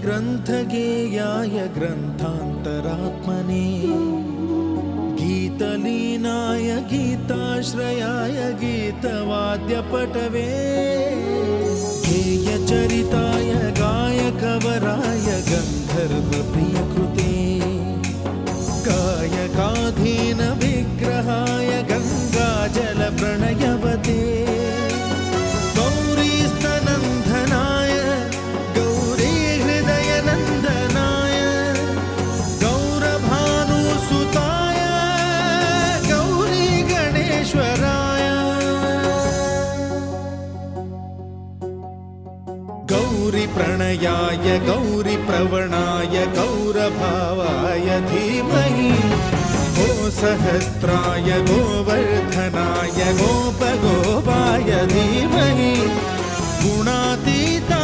ग्रन्थगेयाय ग्रन्थान्तरात्मने गीतलीनाय गीताश्रयाय गीतवाद्यपटवे गेयचरिताय गायकवराय गन्धर्वप्रियकृते गायकाधीन विग्रहाय गङ्गाजलप्रणयवते गौरीस्तनन्दनाय गौरीहृदयनन्दनाय गौरभानुसुताय गौरीगणेश्वराय गौरीप्रणयाय गौरीप्रवणाय गौरभावाय धीमहि गोसहस्राय गोवर्धनाय गोपगोपाय धीमहि गुणातीताय